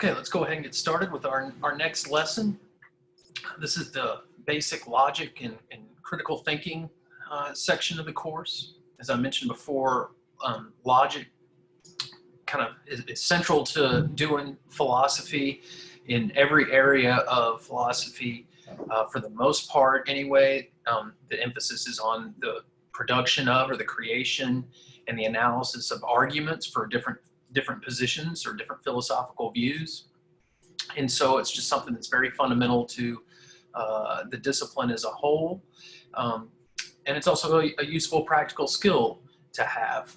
Okay, let's go ahead and get started with our next lesson. This is the basic logic and critical thinking section of the course. As I mentioned before, logic kind of is central to doing philosophy in every area of philosophy. For the most part anyway, the emphasis is on the production of, or the creation and the analysis of arguments for different positions or different philosophical views. And so it's just something that's very fundamental to the discipline as a whole. And it's also a useful practical skill to have.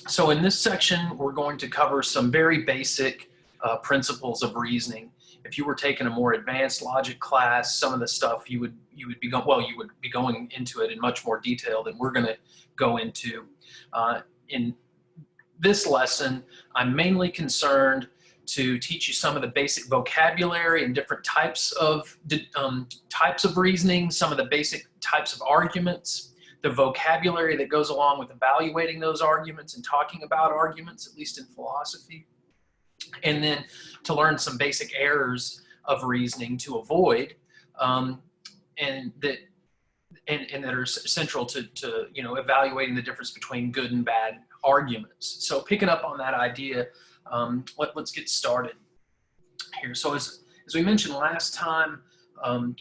So in this section, we're going to cover some very basic principles of reasoning. If you were taking a more advanced logic class, some of the stuff you would be going into it in much more detail than we're going to go into. In this lesson, I'm mainly concerned to teach you some of the basic vocabulary and different types of reasoning, some of the basic types of arguments, the vocabulary that goes along with evaluating those arguments and talking about arguments, at least in philosophy, and then to learn some basic errors of reasoning to avoid, and that are central to evaluating the difference between good and bad arguments. So picking up on that idea, let's get started here. So as we mentioned last time,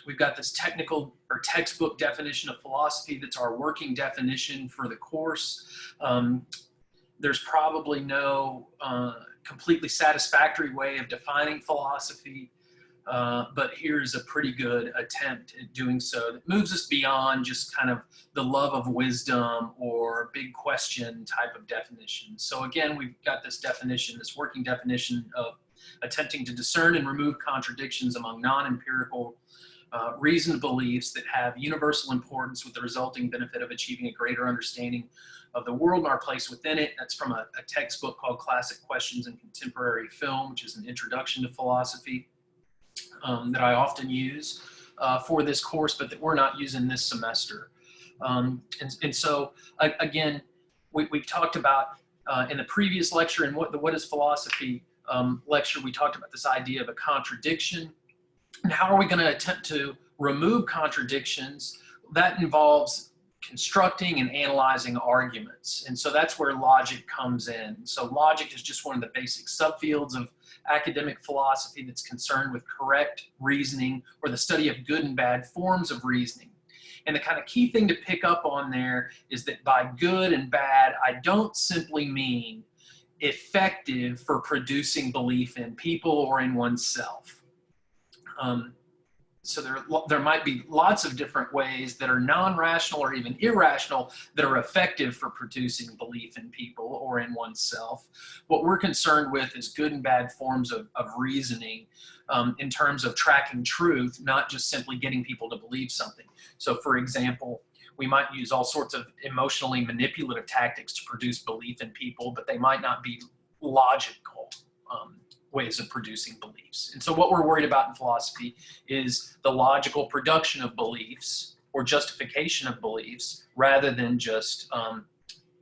we've got this technical or textbook definition of philosophy that's our working definition for the course. There's probably no completely satisfactory way of defining philosophy, but here's a pretty good attempt at doing so that moves us beyond just kind of the love of wisdom or big question type of definition. So again, we've got this definition, this working definition of attempting to discern and remove contradictions among non-empirical reasoned beliefs that have universal importance with the resulting benefit of achieving a greater understanding of the world and our place within it. That's from a textbook called Classic Questions in Contemporary Film, which is an introduction to philosophy that I often use for this course, but that we're not using this semester. And so, again, we've talked about in the previous lecture and what is philosophy lecture, we talked about this idea of a contradiction. And how are we going to attempt to remove contradictions? That involves constructing and analyzing arguments. And so that's where logic comes in. So logic is just one of the basic subfields of academic philosophy that's concerned with correct reasoning or the study of good and bad forms of reasoning. And the kind of key thing to pick up on there is that by good and bad, I don't simply mean effective for producing belief in people or in oneself. So there might be lots of different ways that are non-rational or even irrational that are effective for producing belief in people or in oneself. What we're concerned with is good and bad forms of reasoning in terms of tracking truth, not just simply getting people to believe something. So for example, we might use all sorts of emotionally manipulative tactics to produce belief in people, but they might not be logical ways of producing beliefs. And so what we're worried about in philosophy is the logical production of beliefs or justification of beliefs rather than just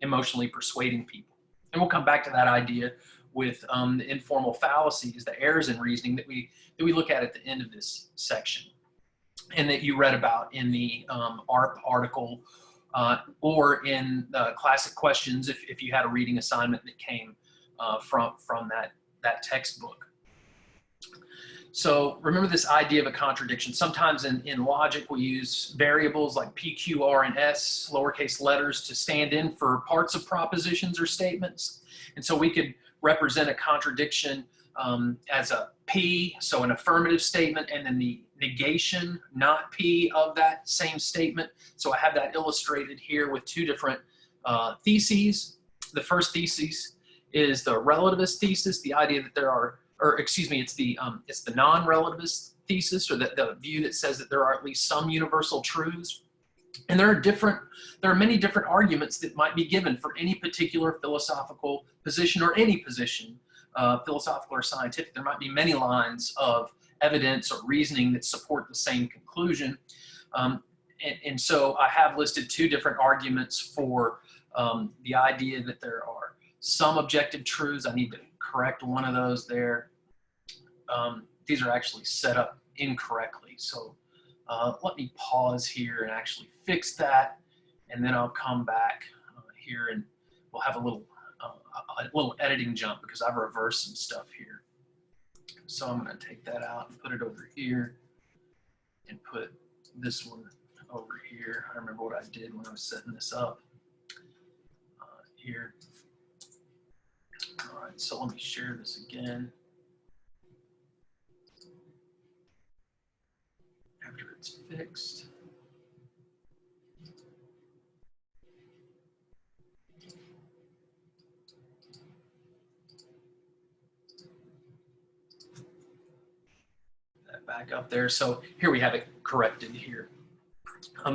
emotionally persuading people. And we'll come back to that idea with the informal fallacies, the errors in reasoning that we look at the end of this section and that you read about in the ARP article or in the Classic Questions if you had a reading assignment that came from that textbook. So remember this idea of a contradiction. Sometimes in logic we use variables like P, Q, R, and S, lowercase letters, to stand in for parts of propositions or statements. And so we could represent a contradiction as a P, so an affirmative statement, and then the negation, not P, of that same statement. So I have that illustrated here with two different theses. The first thesis is the relativist thesis, the idea that there are, or excuse me, it's the non-relativist thesis, or the view that says that there are at least some universal truths. And there are many different arguments that might be given for any particular philosophical position or any position, philosophical or scientific. There might be many lines of evidence or reasoning that support the same conclusion. And so I have listed two different arguments for the idea that there are some objective truths. I need to correct one of those there. these are actually set up incorrectly. So let me pause here and actually fix that, and then I'll come back here and we'll have a little editing jump because I've reversed some stuff here. So I'm going to take that out and put it over here and put this one over here. I remember what I did when I was setting this up here. All right, so let me share this again. After it's fixed. That back up there. So here we have it corrected here.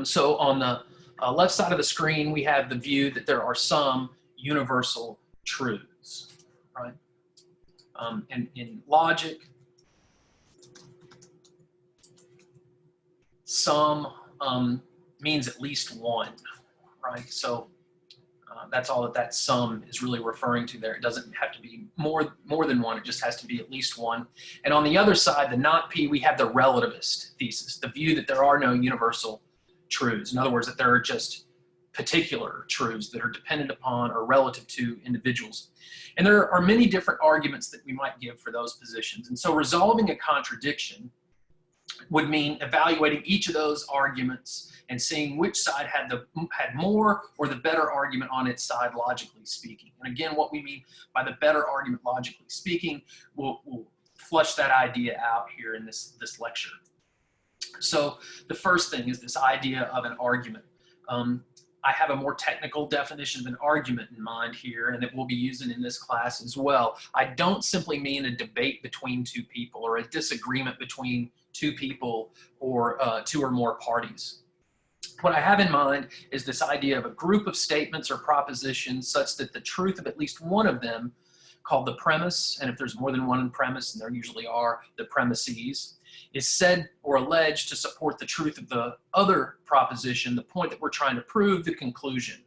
So on the left side of the screen, we have the view that there are some universal truths, right? And in logic, some means at least one, right? So that's all that sum is really referring to there. It doesn't have to be more than one. It just has to be at least one. And on the other side, the not P, we have the relativist thesis, the view that there are no universal truths. In other words, that there are just particular truths that are dependent upon or relative to individuals. And there are many different arguments that we might give for those positions. And so resolving a contradiction would mean evaluating each of those arguments and seeing which side had more or the better argument on its side, logically speaking. And again, what we mean by the better argument, logically speaking, we'll flesh that idea out here in this lecture. So the first thing is this idea of an argument. I have a more technical definition of an argument in mind here, and that we'll be using in this class as well. I don't simply mean a debate between two people or a disagreement between two people or two or more parties. What I have in mind is this idea of a group of statements or propositions such that the truth of at least one of them, called the premise, and if there's more than one premise, and there usually are, the premises, is said or alleged to support the truth of the other proposition, the point that we're trying to prove, the conclusion,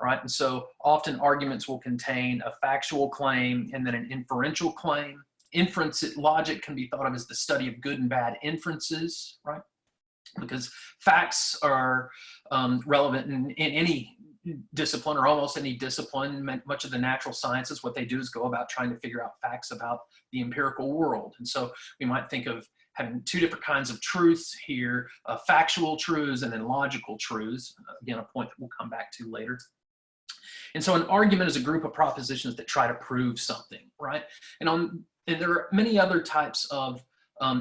right? And so often arguments will contain a factual claim and then an inferential claim. Logic can be thought of as the study of good and bad inferences, right? Because facts are relevant in any discipline or almost any discipline. Much of the natural sciences, what they do is go about trying to figure out facts about the empirical world. And so we might think of having two different kinds of truths here, factual truths and then logical truths. Again, a point that we'll come back to later. And so an argument is a group of propositions that try to prove something, right? And there are many other types of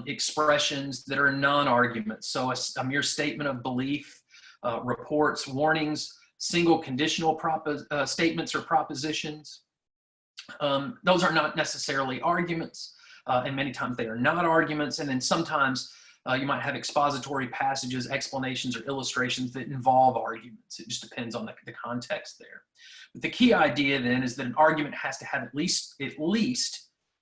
expressions that are non-arguments. So a mere statement of belief, reports, warnings, single conditional statements or propositions. Those are not necessarily arguments, and many times they are not arguments. And then sometimes you might have expository passages, explanations, or illustrations that involve arguments. It just depends on the context there. But the key idea then is that an argument has to have at least,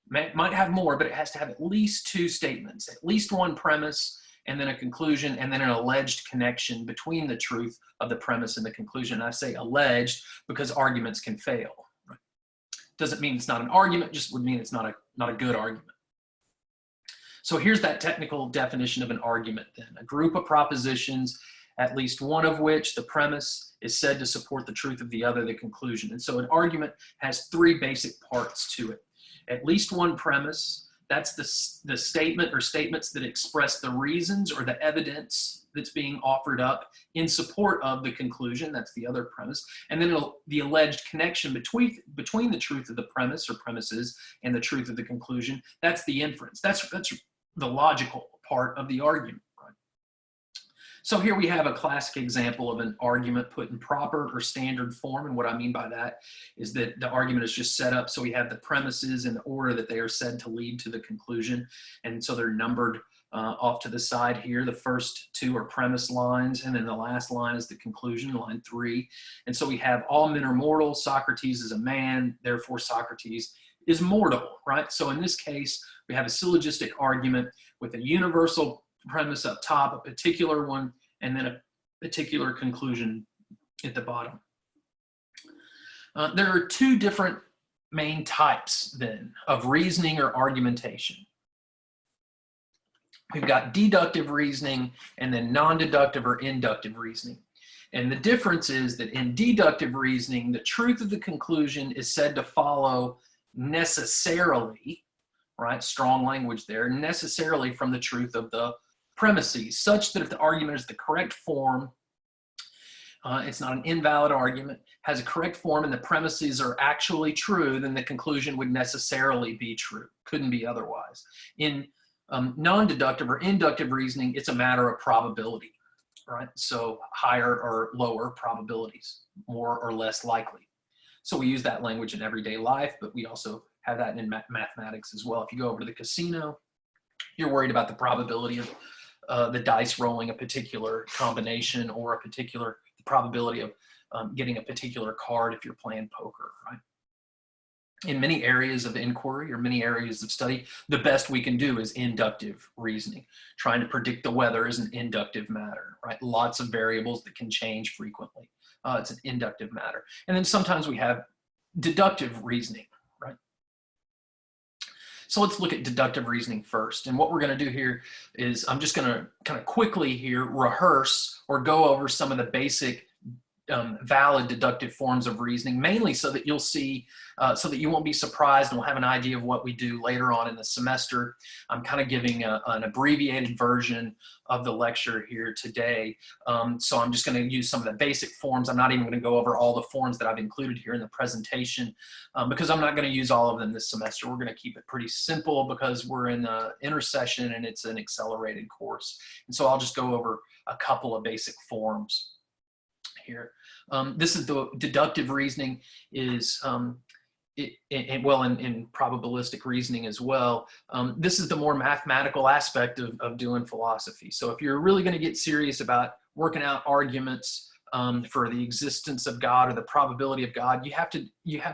might have more, but it has to have at least two statements, at least one premise, and then a conclusion, and then an alleged connection between the truth of the premise and the conclusion. And I say alleged because arguments can fail. Right? Doesn't mean it's not an argument, just would mean it's not a good argument. So here's that technical definition of an argument then. A group of propositions, at least one of which the premise is said to support the truth of the other, the conclusion. And so an argument has three basic parts to it. At least one premise, that's the statement or statements that express the reasons or the evidence that's being offered up in support of the conclusion. That's the other premise. And then the alleged connection between the truth of the premise or premises and the truth of the conclusion. That's the inference. That's the logical part of the argument. Right? So here we have a classic example of an argument put in proper or standard form. And what I mean by that is that the argument is just set up so we have the premises in the order that they are said to lead to the conclusion. And so they're numbered off to the side here. The first two are premise lines, and then the last line is the conclusion, line 3. And so we have all men are mortal. Socrates is a man, therefore Socrates is mortal, right? So in this case, we have a syllogistic argument with a universal premise up top, a particular one, and then a particular conclusion at the bottom. There are two different main types then of reasoning or argumentation. We've got deductive reasoning and then non-deductive or inductive reasoning. And the difference is that in deductive reasoning, the truth of the conclusion is said to follow necessarily, right? Strong language there, necessarily from the truth of the premises, such that if the argument is the correct form, it's not an invalid argument, has a correct form, and the premises are actually true, then the conclusion would necessarily be true. Couldn't be otherwise. In non-deductive or inductive reasoning, it's a matter of probability, right? So higher or lower probabilities, more or less likely. So we use that language in everyday life, but we also have that in mathematics as well. If you go over to the casino, you're worried about the probability of the dice rolling a particular combination, or the probability of getting a particular card if you're playing poker, right? In many areas of inquiry or many areas of study, the best we can do is inductive reasoning. Trying to predict the weather is an inductive matter, right? Lots of variables that can change frequently. It's an inductive matter. And then sometimes we have deductive reasoning, right? So let's look at deductive reasoning first. And what we're going to do here is I'm just going to kind of quickly here rehearse or go over some of the basic valid deductive forms of reasoning, mainly so that you'll see, so that you won't be surprised and will have an idea of what we do later on in the semester. I'm kind of giving an abbreviated version of the lecture here today. So I'm just going to use some of the basic forms. I'm not even going to go over all the forms that I've included here in the presentation because I'm not going to use all of them this semester. We're going to keep it pretty simple because we're in the intersession and it's an accelerated course. And so I'll just go over a couple of basic forms here. This is the deductive reasoning is, in probabilistic reasoning as well. This is the more mathematical aspect of doing philosophy. So if you're really going to get serious about working out arguments for the existence of God or the probability of God, you have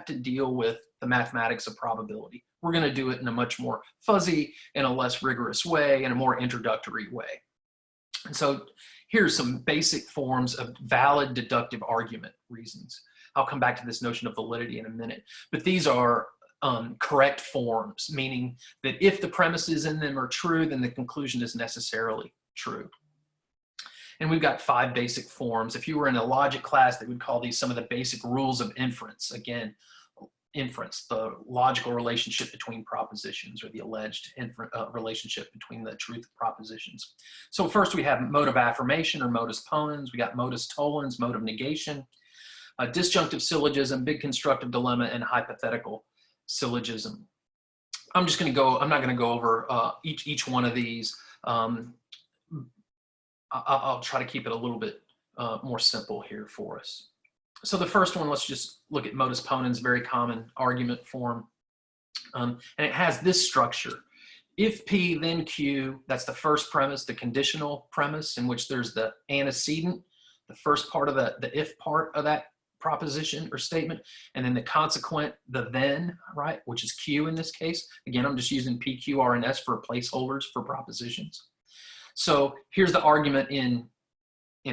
to deal with the mathematics of probability. We're going to do it in a much more fuzzy and a less rigorous way, in a more introductory way. And so here's some basic forms of valid deductive argument reasons. I'll come back to this notion of validity in a minute, but these are correct forms, meaning that if the premises in them are true, then the conclusion is necessarily true. And we've got 5 basic forms. If you were in a logic class, they would call these some of the basic rules of inference. Again, inference, the logical relationship between propositions, or the alleged relationship between the truth of propositions. So first we have mode of affirmation, or modus ponens. We got modus tollens, mode of negation, disjunctive syllogism, big constructive dilemma, and hypothetical syllogism. I'm not going to go over each one of these. I'll try to keep it a little bit more simple here for us. So the first one, let's just look at modus ponens, very common argument form. And it has this structure. If P, then Q, that's the first premise, the conditional premise, in which there's the antecedent, the first part of the if part of that proposition or statement, and then the consequent, the then, right, which is Q in this case. Again, I'm just using P, Q, R, and S for placeholders for propositions. So here's the argument in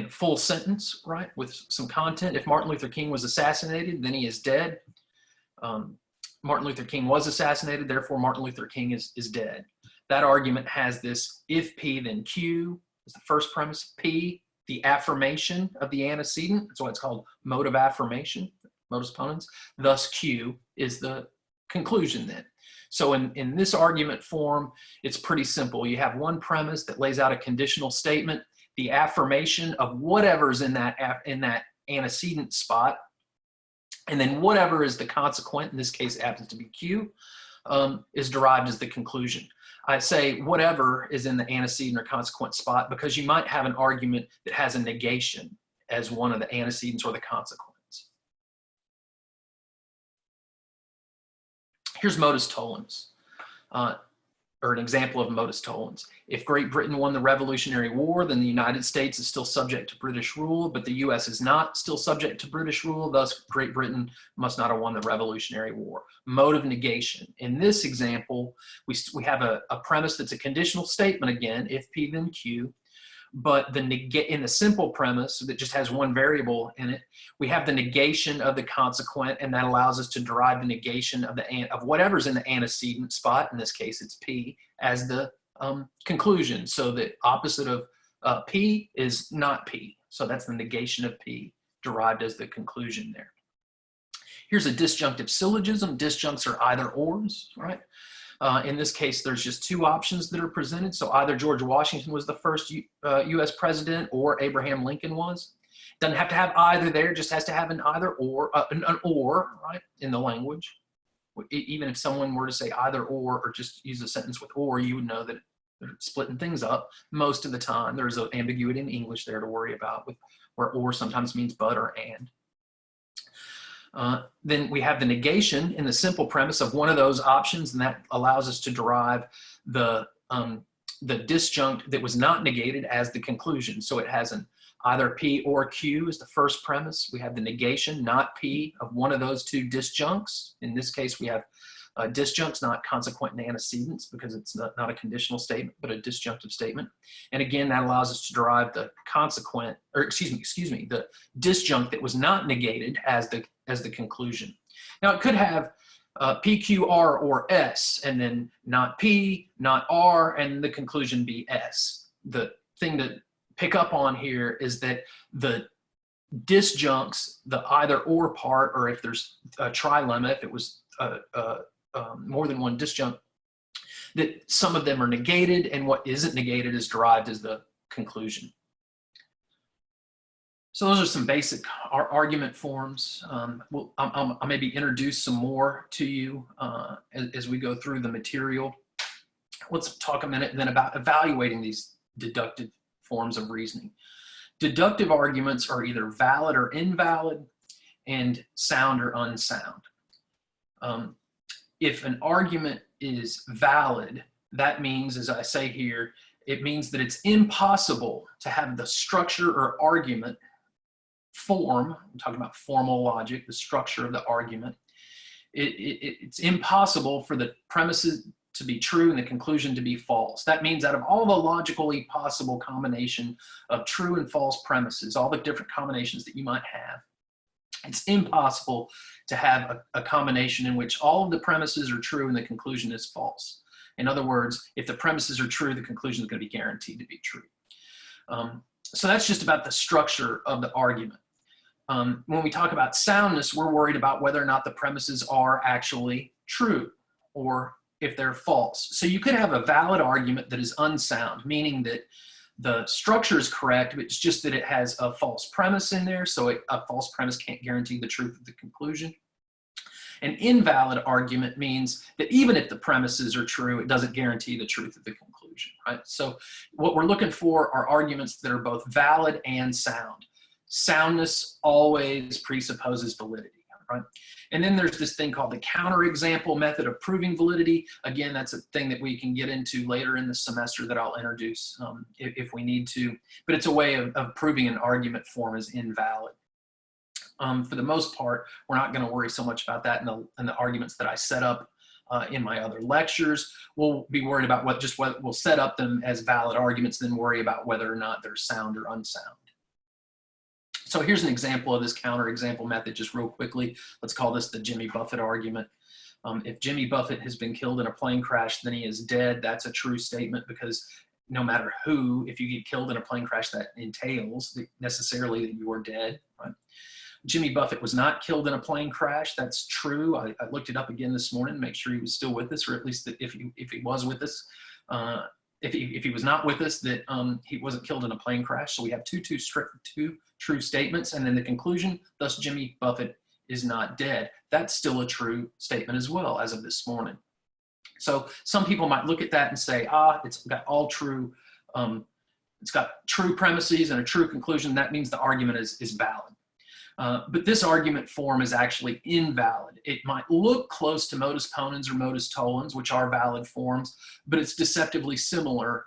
full sentence, right, with some content. If Martin Luther King was assassinated, then he is dead. Martin Luther King was assassinated, therefore Martin Luther King is dead. That argument has this: if P, then Q is the first premise. P, the affirmation of the antecedent. That's why it's called mode of affirmation, modus ponens. Thus Q is the conclusion then. So in this argument form, it's pretty simple. You have one premise that lays out a conditional statement, the affirmation of whatever's in that antecedent spot, and then whatever is the consequent, in this case it happens to be Q, is derived as the conclusion. I say whatever is in the antecedent or consequent spot because you might have an argument that has a negation as one of the antecedents or the consequence. Here's modus tollens, or an example of modus tollens. If Great Britain won the Revolutionary War, then the United States is still subject to British rule, but the US is not still subject to British rule, thus Great Britain must not have won the Revolutionary War. Mode of negation. In this example, we have a premise that's a conditional statement again, if P then Q, but in the simple premise that just has one variable in it, we have the negation of the consequent, and that allows us to derive the negation of whatever's in the antecedent spot. In this case, it's P, as the conclusion. So the opposite of P is not P. So that's the negation of P, derived as the conclusion there. Here's a disjunctive syllogism. Disjuncts are either ors, right? In this case, there's just two options that are presented. So either George Washington was the first US president or Abraham Lincoln was. Doesn't have to have either there, just has to have an either or, an or, right, in the language. Even if someone were to say either or just use a sentence with or, you would know that they're splitting things up most of the time. There's an ambiguity in English there to worry about, with where or sometimes means but or and. Then we have the negation in the simple premise of one of those options, and that allows us to derive the disjunct that was not negated as the conclusion. So it has an either P or Q is the first premise. We have the negation, not P, of one of those two disjuncts. In this case, we have disjuncts, not consequent and antecedents, because it's not a conditional statement, but a disjunctive statement. And again, that allows us to derive the consequent, or excuse me, the disjunct that was not negated as the conclusion. Now it could have P, Q, R, or S, and then not P, not R, and the conclusion be S. The thing to pick up on here is that the disjuncts, the either or part, or if there's a trilemma, if it was more than one disjunct, that some of them are negated, and what isn't negated is derived as the conclusion. So those are some basic argument forms. I'll maybe introduce some more to you as we go through the material. Let's talk a minute then about evaluating these deductive forms of reasoning. Deductive arguments are either valid or invalid, and sound or unsound. If an argument is valid, that means, as I say here, it means that it's impossible to have the structure or argument form. I'm talking about formal logic, the structure of the argument. It's impossible for the premises to be true and the conclusion to be false. That means out of all the logically possible combination of true and false premises, all the different combinations that you might have, it's impossible to have a combination in which all of the premises are true and the conclusion is false. In other words, if the premises are true, the conclusion is going to be guaranteed to be true. So that's just about the structure of the argument. When we talk about soundness, we're worried about whether or not the premises are actually true or if they're false. So you could have a valid argument that is unsound, meaning that the structure is correct, but it's just that it has a false premise in there, so a false premise can't guarantee the truth of the conclusion. An invalid argument means that even if the premises are true, it doesn't guarantee the truth of the conclusion, right? So what we're looking for are arguments that are both valid and sound. Soundness always presupposes validity, right? And then there's this thing called the counterexample method of proving validity. Again, that's a thing that we can get into later in the semester that I'll introduce if we need to. But it's a way of proving an argument form is invalid. For the most part, we're not going to worry so much about that in the arguments that I set up in my other lectures. We'll be worried about what we'll set up them as valid arguments, then worry about whether or not they're sound or unsound. So here's an example of this counterexample method, just real quickly. Let's call this the Jimmy Buffett argument. If Jimmy Buffett has been killed in a plane crash, then he is dead. That's a true statement, because no matter who, if you get killed in a plane crash, that entails necessarily that you are dead, right? Jimmy Buffett was not killed in a plane crash. That's true. I looked it up again this morning to make sure he was still with us, or at least that if he was with us. If he was not with us, that he wasn't killed in a plane crash. So we have two true statements, and then the conclusion, thus Jimmy Buffett is not dead. That's still a true statement as well as of this morning. So some people might look at that and say, it's got all true, it's got true premises and a true conclusion. That means the argument is valid. But this argument form is actually invalid. It might look close to modus ponens or modus tollens, which are valid forms, but it's deceptively similar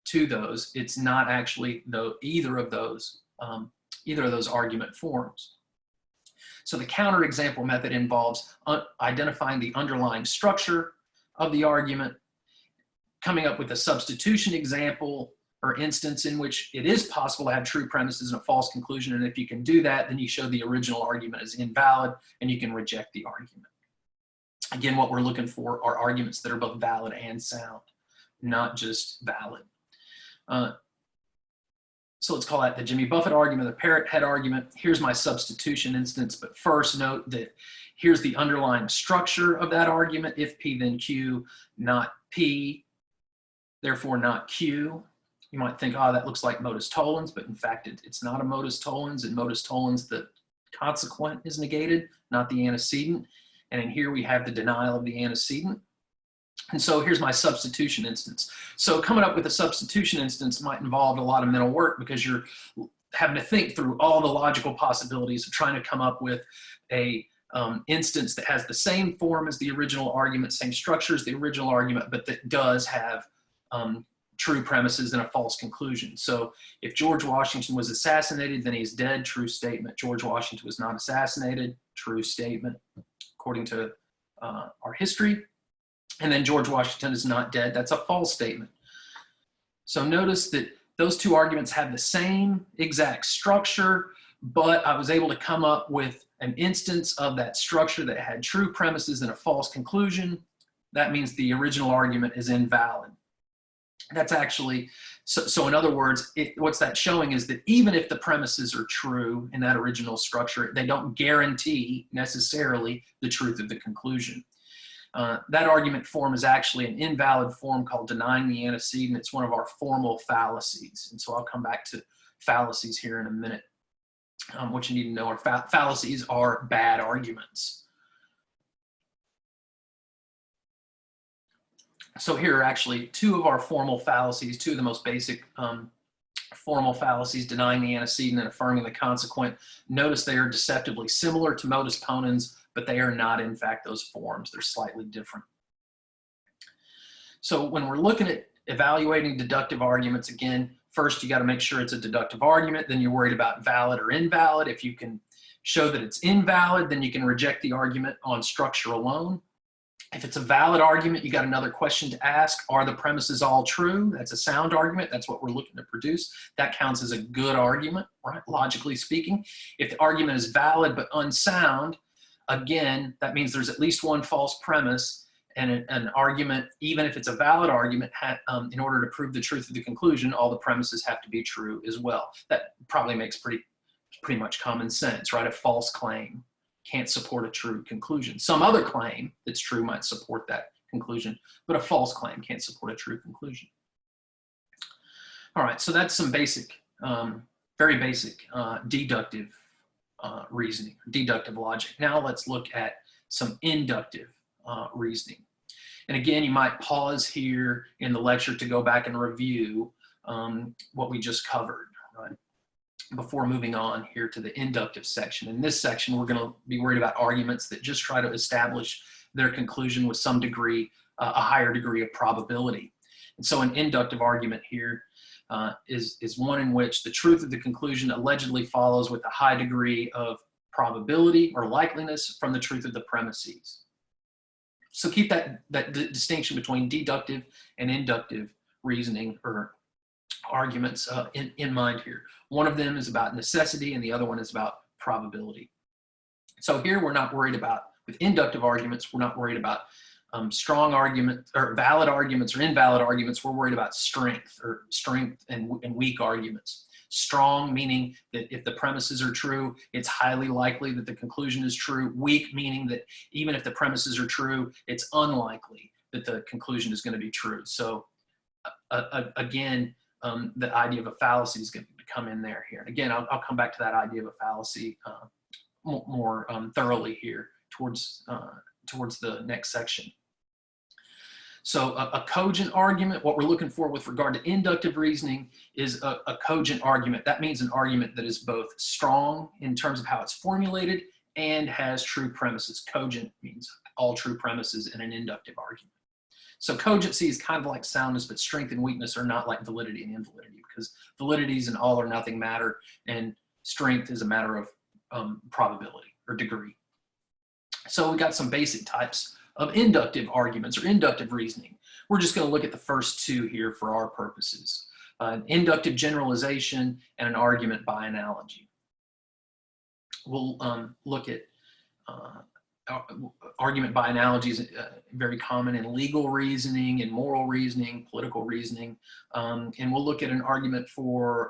to those. It's not actually either of those argument forms. So the counterexample method involves identifying the underlying structure of the argument, coming up with a substitution example or instance in which it is possible to have true premises and a false conclusion. And if you can do that, then you show the original argument is invalid and you can reject the argument. Again, what we're looking for are arguments that are both valid and sound, not just valid. So let's call that the Jimmy Buffett argument, the parrot head argument. Here's my substitution instance, but first note that here's the underlying structure of that argument. If P, then Q, not P, therefore not Q. You might think, oh, that looks like modus tollens, but in fact, it's not a modus tollens. In modus tollens, the consequent is negated, not the antecedent. And in here, we have the denial of the antecedent. And so here's my substitution instance. So coming up with a substitution instance might involve a lot of mental work because you're having to think through all the logical possibilities of trying to come up with a instance that has the same form as the original argument, same structure as the original argument, but that does have true premises and a false conclusion. So if George Washington was assassinated, then he's dead, true statement. George Washington was not assassinated, true statement, according to our history. And then George Washington is not dead. That's a false statement. So notice that those two arguments have the same exact structure, but I was able to come up with an instance of that structure that had true premises and a false conclusion. That means the original argument is invalid. That's actually, so in other words, what's that showing is that even if the premises are true in that original structure, they don't guarantee necessarily the truth of the conclusion. That argument form is actually an invalid form called denying the antecedent. It's one of our formal fallacies. And so I'll come back to fallacies here in a minute. What you need to know are fallacies are bad arguments. So here are actually two of our formal fallacies, two of the most basic formal fallacies, denying the antecedent and affirming the consequent. Notice they are deceptively similar to modus ponens, but they are not, in fact, those forms. They're slightly different. So when we're looking at evaluating deductive arguments, again, first you got to make sure it's a deductive argument. Then you're worried about valid or invalid. If you can show that it's invalid, then you can reject the argument on structure alone. If it's a valid argument, you got another question to ask. Are the premises all true? That's a sound argument. That's what we're looking to produce. That counts as a good argument, right? Logically speaking. If the argument is valid but unsound, again, that means there's at least one false premise, and an argument, even if it's a valid argument, in order to prove the truth of the conclusion, all the premises have to be true as well. That probably makes pretty much common sense, right? A false claim can't support a true conclusion. Some other claim that's true might support that conclusion, but a false claim can't support a true conclusion. All right, so that's some basic, very basic deductive reasoning, deductive logic. Now let's look at some inductive reasoning. And again, you might pause here in the lecture to go back and review what we just covered, right? Before moving on here to the inductive section. In this section, we're going to be worried about arguments that just try to establish their conclusion with some degree, a higher degree of probability. And so an inductive argument here is one in which the truth of the conclusion allegedly follows with a high degree of probability or likeliness from the truth of the premises. So keep that distinction between deductive and inductive reasoning or arguments in mind here. One of them is about necessity and the other one is about probability. So here we're not worried about, with inductive arguments, we're not worried about strong arguments or valid arguments or invalid arguments. We're worried about strength and weak arguments. Strong meaning that if the premises are true, it's highly likely that the conclusion is true. Weak meaning that even if the premises are true, it's unlikely that the conclusion is going to be true. So again, the idea of a fallacy is going to come in there here. And again, I'll come back to that idea of a fallacy more thoroughly here towards the next section. So a cogent argument, what we're looking for with regard to inductive reasoning is a cogent argument. That means an argument that is both strong in terms of how it's formulated and has true premises. Cogent means all true premises in an inductive argument. So cogency is kind of like soundness, but strength and weakness are not like validity and invalidity, because validity is an all or nothing matter and strength is a matter of probability or degree. So we got some basic types of inductive arguments or inductive reasoning. We're just going to look at the first two here for our purposes. An inductive generalization and an argument by analogy. We'll look at argument by analogy is very common in legal reasoning, in moral reasoning, political reasoning. And we'll look at an argument for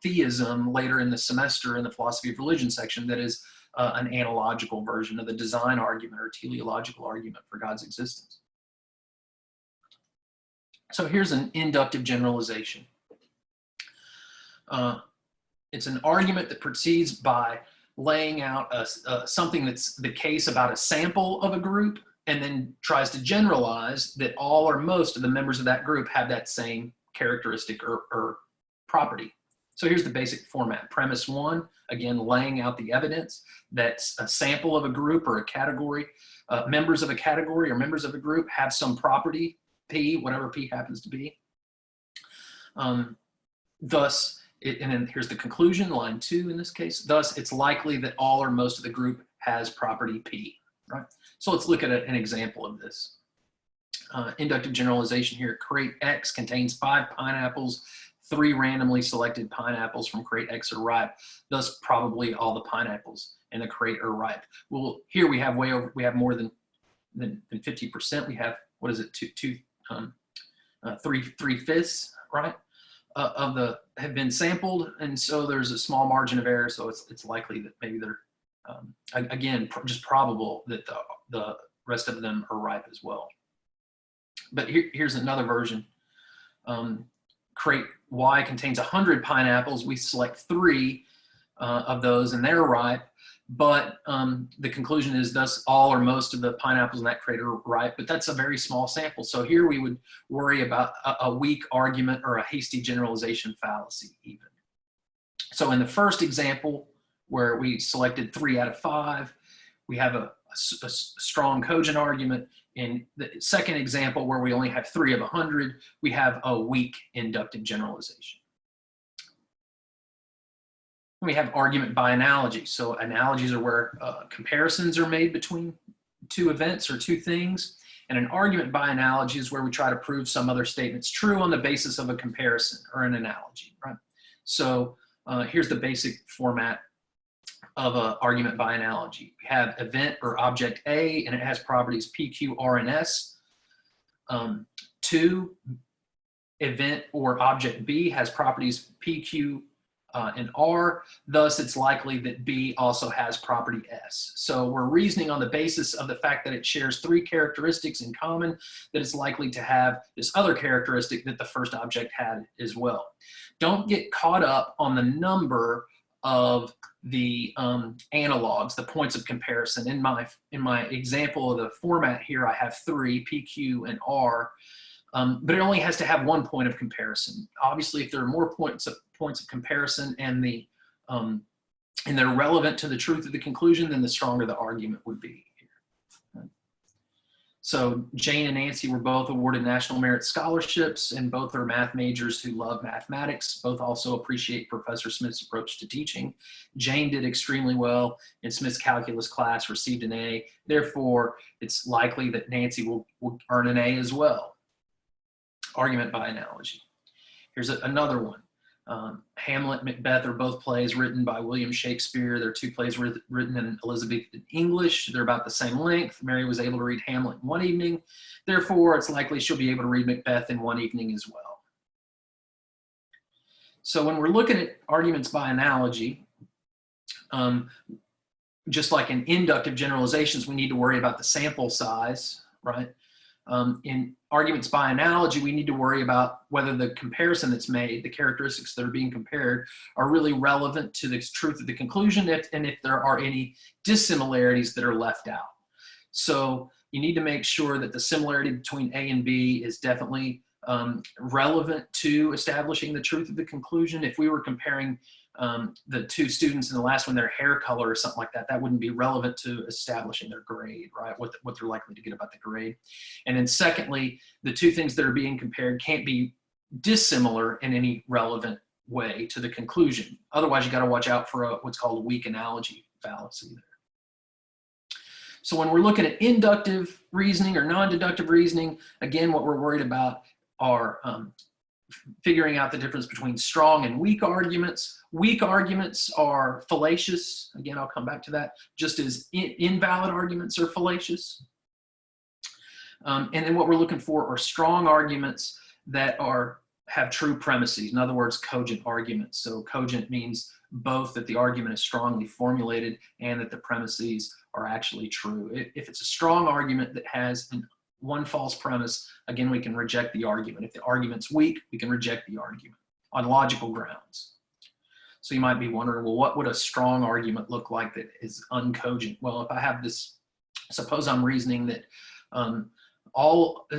theism later in the semester in the philosophy of religion section that is an analogical version of the design argument or teleological argument for God's existence. So here's an inductive generalization. It's an argument that proceeds by laying out something that's the case about a sample of a group and then tries to generalize that all or most of the members of that group have that same characteristic or property. So here's the basic format. Premise one, again, laying out the evidence that a sample of a group or a category, members of a category or members of a group have some property, P, whatever P happens to be. Thus, and then here's the conclusion, line 2 in this case. Thus, it's likely that all or most of the group has property P, right? So let's look at an example of this. Inductive generalization here. Crate X contains 5 pineapples. 3 randomly selected pineapples from crate X are ripe. Thus, probably all the pineapples in the crate are ripe. Well, here we have we have more than 50%. We have, what is it, 3/5, right? Have been sampled, and so there's a small margin of error, so it's likely that maybe they're again just probable that the rest of them are ripe as well. But here's another version. Crate Y contains 100 pineapples. We select 3 of those, and they're ripe. But the conclusion is thus all or most of the pineapples in that crate are ripe, but that's a very small sample. So here we would worry about a weak argument or a hasty generalization fallacy even. So in the first example, where we selected 3 out of 5, we have a strong cogent argument. In the second example, where we only have 3 of 100, we have a weak inductive generalization. We have argument by analogy. So analogies are where comparisons are made between 2 events or 2 things. And an argument by analogy is where we try to prove some other statement's true on the basis of a comparison or an analogy, right? So here's the basic format of an argument by analogy. We have event or object A, and it has properties P, Q, R, and S. 2, event or object B has properties P, Q, and R, thus it's likely that B also has property S. So we're reasoning on the basis of the fact that it shares 3 characteristics in common, that it's likely to have this other characteristic that the first object had as well. Don't get caught up on the number of the analogs, the points of comparison. In my example of the format here, I have 3, P, Q, and R. But it only has to have 1 point of comparison. Obviously, if there are more points of comparison and they're relevant to the truth of the conclusion, then the stronger the argument would be here. So Jane and Nancy were both awarded National Merit Scholarships, and both are math majors who love mathematics. Both also appreciate Professor Smith's approach to teaching. Jane did extremely well in Smith's calculus class, received an A. Therefore, it's likely that Nancy will earn an A as well. Argument by analogy. Here's another one. Hamlet, Macbeth are both plays written by William Shakespeare. They're 2 plays written in Elizabethan English. They're about the same length. Mary was able to read Hamlet in 1 evening. Therefore, it's likely she'll be able to read Macbeth in 1 evening as well. So when we're looking at arguments by analogy, just like in inductive generalizations, we need to worry about the sample size, right? In arguments by analogy, we need to worry about whether the comparison that's made, the characteristics that are being compared, are really relevant to the truth of the conclusion, and if there are any dissimilarities that are left out. So you need to make sure that the similarity between A and B is definitely relevant to establishing the truth of the conclusion. If we were comparing the 2 students in the last one, their hair color or something like that, that wouldn't be relevant to establishing their grade, right? What they're likely to get about the grade. And then secondly, the 2 things that are being compared can't be dissimilar in any relevant way to the conclusion. Otherwise, you got to watch out for what's called a weak analogy fallacy there. So when we're looking at inductive reasoning or non-deductive reasoning, again, what we're worried about are figuring out the difference between strong and weak arguments. Weak arguments are fallacious. Again, I'll come back to that, just as invalid arguments are fallacious. And then what we're looking for are strong arguments that have true premises. In other words, cogent arguments. So cogent means both that the argument is strongly formulated and that the premises are actually true. If it's a strong argument that has one false premise, again, we can reject the argument. If the argument's weak, we can reject the argument on logical grounds. So you might be wondering, well, what would a strong argument look like that is uncogent? Well, if I have this, suppose I'm reasoning that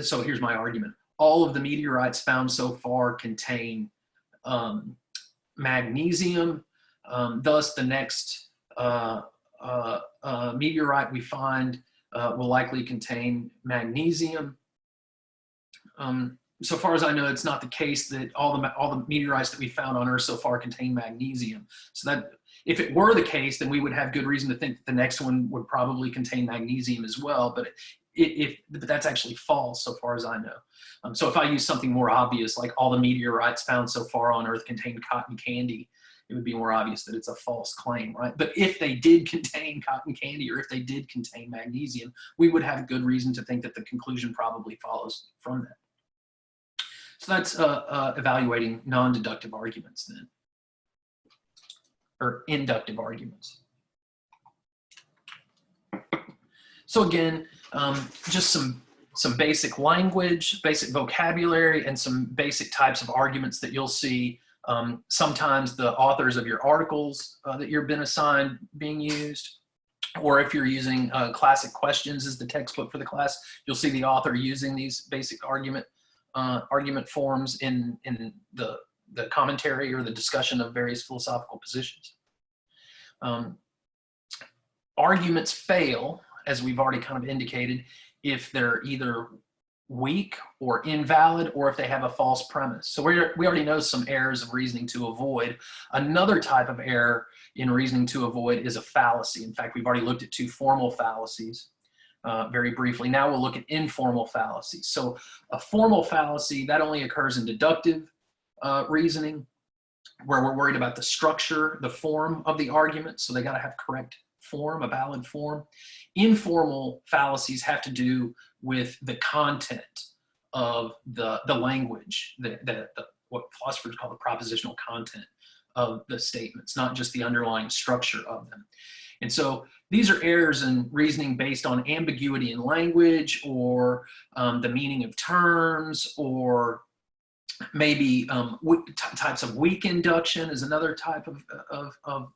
so here's my argument. All of the meteorites found so far contain magnesium. Thus, the next meteorite we find will likely contain magnesium. So far as I know, it's not the case that all the meteorites that we found on Earth so far contain magnesium. So that if it were the case, then we would have good reason to think that the next one would probably contain magnesium as well. But but that's actually false so far as I know. So if I use something more obvious, like all the meteorites found so far on Earth contain cotton candy, it would be more obvious that it's a false claim, right? But if they did contain cotton candy, or if they did contain magnesium, we would have good reason to think that the conclusion probably follows from that. So that's evaluating non-deductive arguments then, or inductive arguments. So again, just some basic language, basic vocabulary, and some basic types of arguments that you'll see. Sometimes the authors of your articles that you've been assigned being used, or if you're using classic questions as the textbook for the class, you'll see the author using these basic argument forms in the commentary or the discussion of various philosophical positions. Arguments fail, as we've already kind of indicated, if they're either weak or invalid, or if they have a false premise. So we already know some errors of reasoning to avoid. Another type of error in reasoning to avoid is a fallacy. In fact, we've already looked at two formal fallacies very briefly. Now we'll look at informal fallacies. So a formal fallacy, that only occurs in deductive reasoning, where we're worried about the structure, the form of the argument. So they got to have correct form, a valid form. Informal fallacies have to do with the content of the language, what philosophers call the propositional content of the statements, not just the underlying structure of them. And so these are errors in reasoning based on ambiguity in language, or the meaning of terms, or maybe types of weak induction is another type of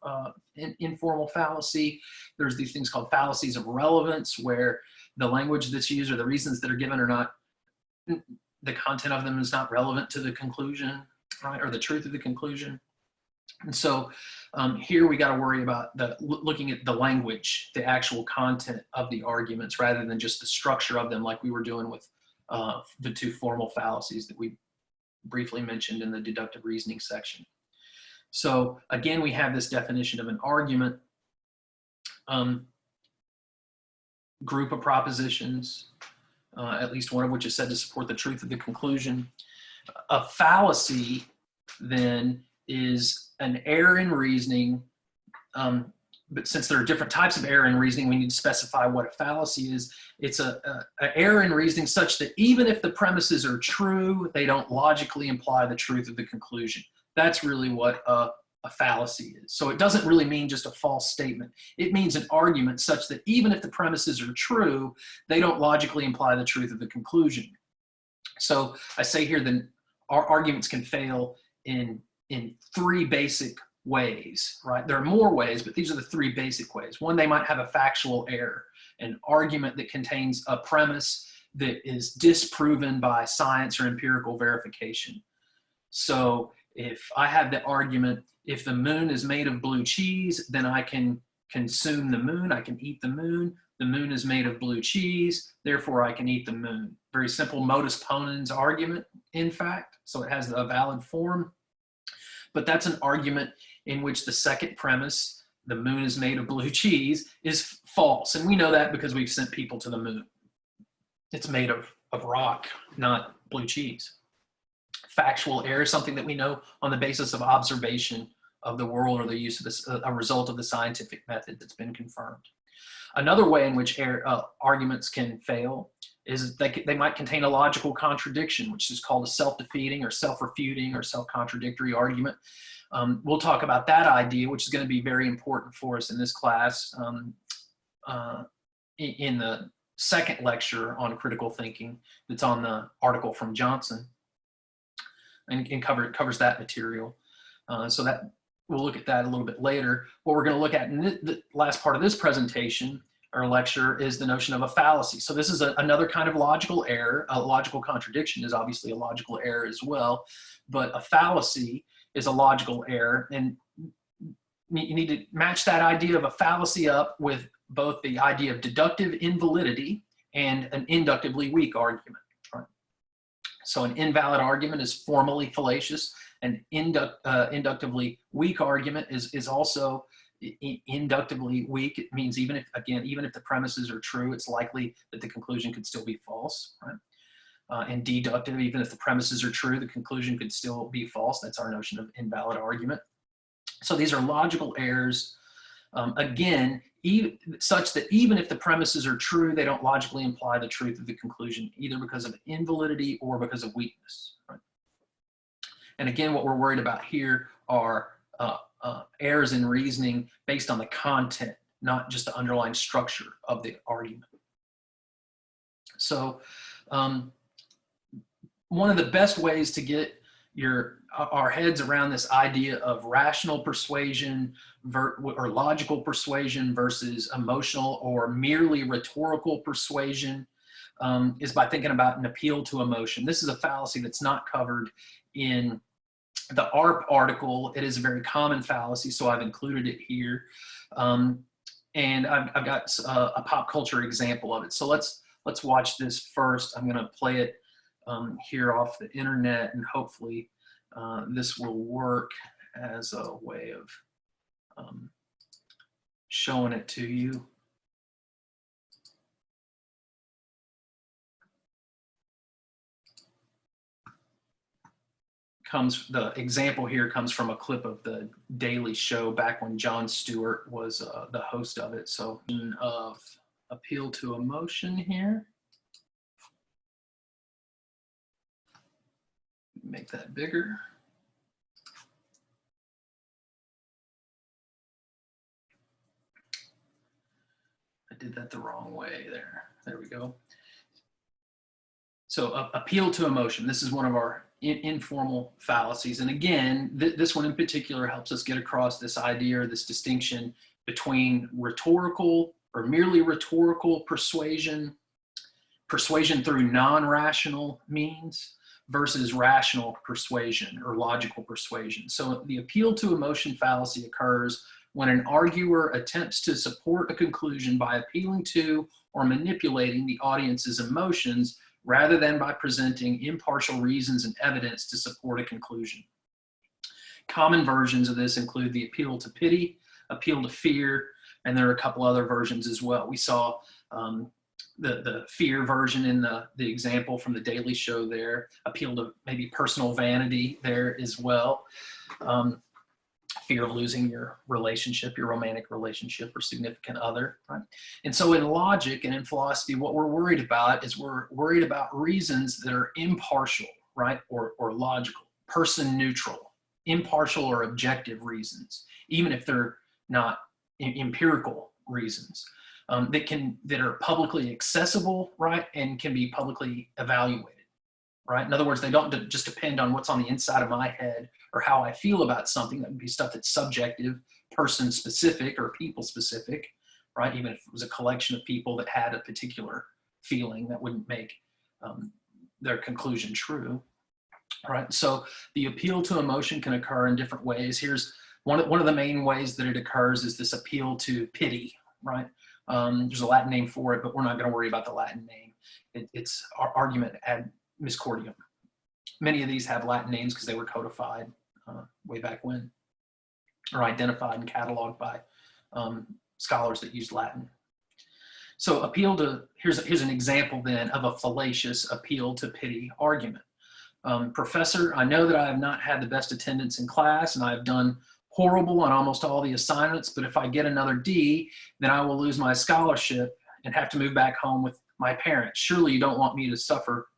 informal fallacy. There's these things called fallacies of relevance, where the language that's used or the reasons that are given are not, the content of them is not relevant to the conclusion, right, or the truth of the conclusion. And so here we got to worry about looking at the language, the actual content of the arguments, rather than just the structure of them, like we were doing with the two formal fallacies that we briefly mentioned in the deductive reasoning section. So again, we have this definition of an argument, group of propositions, at least one of which is said to support the truth of the conclusion. A fallacy then is an error in reasoning, but since there are different types of error in reasoning, we need to specify what a fallacy is. It's an error in reasoning such that even if the premises are true, they don't logically imply the truth of the conclusion. That's really what a fallacy is. So it doesn't really mean just a false statement. It means an argument such that even if the premises are true, they don't logically imply the truth of the conclusion. So I say here that our arguments can fail in three basic ways, right? There are more ways, but these are the three basic ways. One, they might have a factual error, an argument that contains a premise that is disproven by science or empirical verification. So if I have the argument, if the moon is made of blue cheese, then I can consume the moon, I can eat the moon. The moon is made of blue cheese, therefore I can eat the moon. Very simple modus ponens argument, in fact, so it has a valid form. But that's an argument in which the second premise, the moon is made of blue cheese, is false. And we know that because we've sent people to the moon. It's made of rock, not blue cheese. Factual error is something that we know on the basis of observation of the world or the use of this, a result of the scientific method that's been confirmed. Another way in which arguments can fail is they might contain a logical contradiction, which is called a self-defeating or self-refuting or self-contradictory argument. We'll talk about that idea, which is going to be very important for us in this class in the second lecture on critical thinking that's on the article from Johnson, and covers that material. So that we'll look at that a little bit later. What we're going to look at in the last part of this presentation or lecture is the notion of a fallacy. So this is another kind of logical error. A logical contradiction is obviously a logical error as well, but a fallacy is a logical error, and you need to match that idea of a fallacy up with both the idea of deductive invalidity and an inductively weak argument. Right? So an invalid argument is formally fallacious. An inductively weak argument is also inductively weak. It means even if the premises are true, it's likely that the conclusion could still be false. Right? And deductive, even if the premises are true, the conclusion could still be false. That's our notion of invalid argument. So these are logical errors, again, such that even if the premises are true, they don't logically imply the truth of the conclusion, either because of invalidity or because of weakness. Right? And again, what we're worried about here are errors in reasoning based on the content, not just the underlying structure of the argument. So one of the best ways to get our heads around this idea of rational persuasion or logical persuasion versus emotional or merely rhetorical persuasion is by thinking about an appeal to emotion. This is a fallacy that's not covered in the ARP article. It is a very common fallacy, so I've included it here. And I've got a pop culture example of it. So let's watch this first. I'm going to play it here off the internet, and hopefully this will work as a way of showing it to you. The example here comes from a clip of the Daily Show back when Jon Stewart was the host of it. So of appeal to emotion here. Make that bigger. I did that the wrong way there. There we go. So appeal to emotion. This is one of our informal fallacies. And again, this one in particular helps us get across this idea or this distinction between rhetorical or merely rhetorical persuasion through non-rational means, versus rational persuasion or logical persuasion. So the appeal to emotion fallacy occurs when an arguer attempts to support a conclusion by appealing to or manipulating the audience's emotions rather than by presenting impartial reasons and evidence to support a conclusion. Common versions of this include the appeal to pity, appeal to fear, and there are a couple other versions as well. We saw the fear version in the example from the Daily Show there, appeal to maybe personal vanity there as well. Fear of losing your relationship, your romantic relationship or significant other, right? And so in logic and in philosophy, what we're worried about is we're worried about reasons that are impartial, right? Or logical, person neutral, impartial or objective reasons, even if they're not empirical reasons. That are publicly accessible, right, and can be publicly evaluated, right? In other words, they don't just depend on what's on the inside of my head or how I feel about something. That would be stuff that's subjective, person-specific or people-specific, right? Even if it was a collection of people that had a particular feeling, that wouldn't make their conclusion true, right? So the appeal to emotion can occur in different ways. Here's one of the main ways that it occurs is this appeal to pity, right? There's a Latin name for it, but we're not going to worry about the Latin name. It's our argument ad miscordium. Many of these have Latin names because they were codified way back when, or identified and cataloged by scholars that used Latin. So here's an example then of a fallacious appeal to pity argument. Professor, I know that I have not had the best attendance in class and I've done horrible on almost all the assignments, but if I get another D, then I will lose my scholarship and have to move back home with my parents. Surely you don't want me to suffer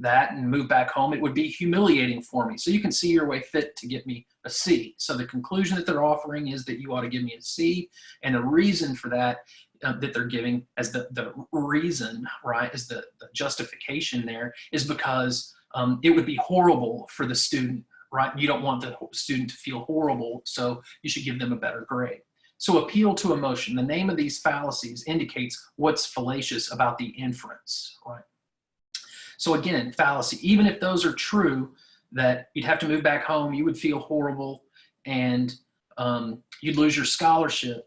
that and move back home. It would be humiliating for me. So you can see your way fit to get me a C. So the conclusion that they're offering is that you ought to give me a C. And the reason for that that they're giving as the reason, right, is the justification there is because it would be horrible for the student, right? You don't want the student to feel horrible, so you should give them a better grade. So appeal to emotion. The name of these fallacies indicates what's fallacious about the inference, right? So again, fallacy, even if those are true, that you'd have to move back home, you would feel horrible, and you'd lose your scholarship.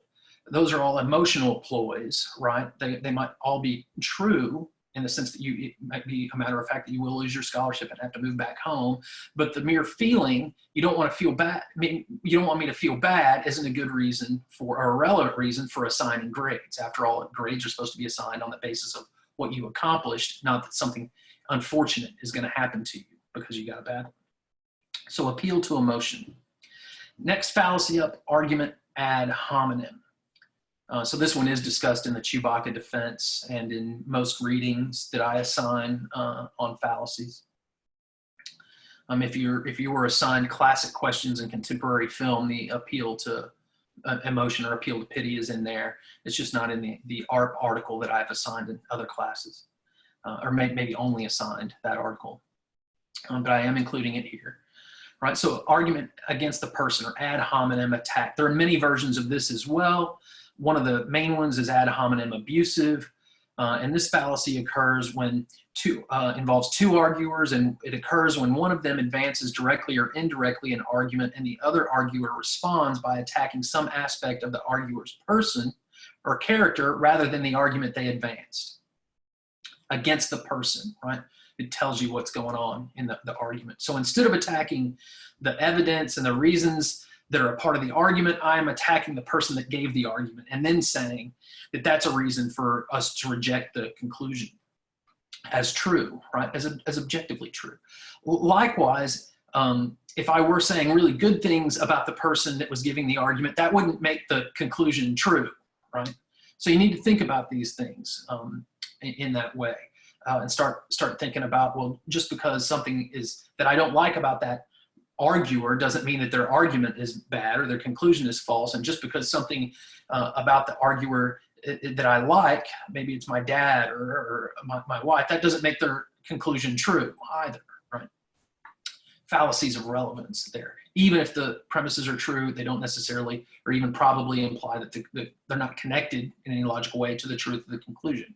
Those are all emotional ploys, right? They might all be true in the sense that it might be a matter of fact that you will lose your scholarship and have to move back home. But the mere feeling, you don't want to feel bad. I mean, you don't want me to feel bad isn't a good reason or a relevant reason for assigning grades. After all, grades are supposed to be assigned on the basis of what you accomplished, not that something unfortunate is going to happen to you because you got a bad one. So appeal to emotion. Next fallacy up, argument ad hominem. So this one is discussed in the Chewbacca defense and in most readings that I assign on fallacies. If you were assigned classic questions in contemporary film, the appeal to emotion or appeal to pity is in there. It's just not in the art article that I've assigned in other classes, or maybe only assigned that article. But I am including it here. Right, so argument against the person or ad hominem attack. There are many versions of this as well. One of the main ones is ad hominem abusive. And this fallacy occurs when involves two arguers, and it occurs when one of them advances directly or indirectly an argument and the other arguer responds by attacking some aspect of the arguer's person or character rather than the argument they advanced. Against the person, right? It tells you what's going on in the argument. So instead of attacking the evidence and the reasons that are a part of the argument, I am attacking the person that gave the argument and then saying that that's a reason for us to reject the conclusion as true, right? As objectively true. Likewise, if I were saying really good things about the person that was giving the argument, that wouldn't make the conclusion true, right? So you need to think about these things in that way. And start thinking about, well, just because something is that I don't like about that arguer doesn't mean that their argument is bad or their conclusion is false. And just because something about the arguer that I like, maybe it's my dad or my wife, that doesn't make their conclusion true either, right? Fallacies of relevance there. Even if the premises are true, they don't necessarily or even probably imply that they're not connected in any logical way to the truth of the conclusion.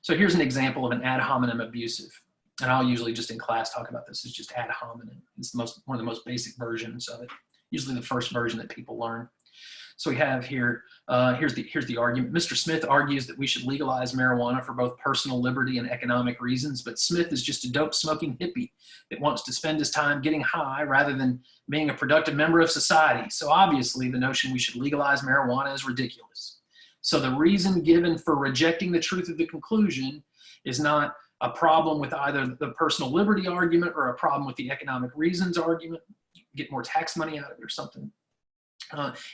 So here's an example of an ad hominem abusive. And I'll usually just in class talk about this. It's just ad hominem. It's one of the most basic versions of it. Usually the first version that people learn. So we have here, here's the argument. Mr. Smith argues that we should legalize marijuana for both personal liberty and economic reasons, but Smith is just a dope smoking hippie that wants to spend his time getting high rather than being a productive member of society. So obviously the notion we should legalize marijuana is ridiculous. So the reason given for rejecting the truth of the conclusion is not a problem with either the personal liberty argument or a problem with the economic reasons argument, get more tax money out of it or something.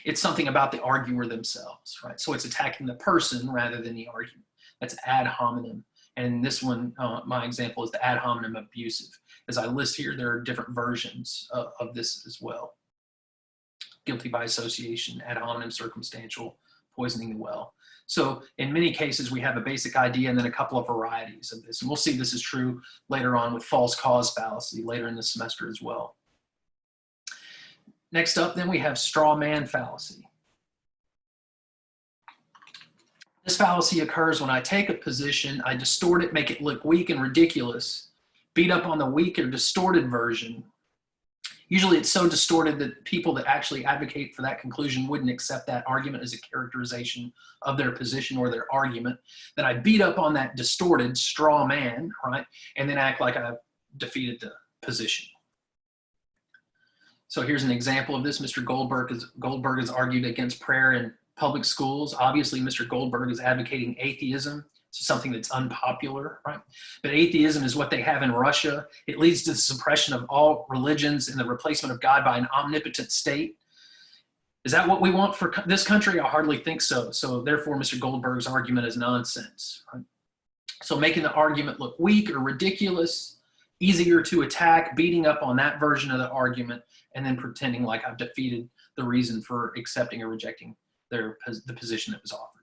It's something about the arguer themselves, right? So it's attacking the person rather than the argument. That's ad hominem. And this one, my example is the ad hominem abusive. As I list here, there are different versions of this as well. Guilty by association, ad hominem circumstantial, poisoning the well. So in many cases, we have a basic idea and then a couple of varieties of this. And we'll see this is true later on with false cause fallacy later in the semester as well. Next up, then we have straw man fallacy. This fallacy occurs when I take a position, I distort it, make it look weak and ridiculous, beat up on the weak or distorted version. Usually it's so distorted that people that actually advocate for that conclusion wouldn't accept that argument as a characterization of their position or their argument. Then I beat up on that distorted straw man, right? And then act like I've defeated the position. So here's an example of this. Mr. Goldberg has argued against prayer in public schools. Obviously, Mr. Goldberg is advocating atheism. So something that's unpopular, right? But atheism is what they have in Russia. It leads to the suppression of all religions and the replacement of God by an omnipotent state. Is that what we want for this country? I hardly think so. So therefore, Mr. Goldberg's argument is nonsense, right? So making the argument look weak or ridiculous, easier to attack, beating up on that version of the argument, and then pretending like I've defeated the reason for accepting or rejecting the position that was offered.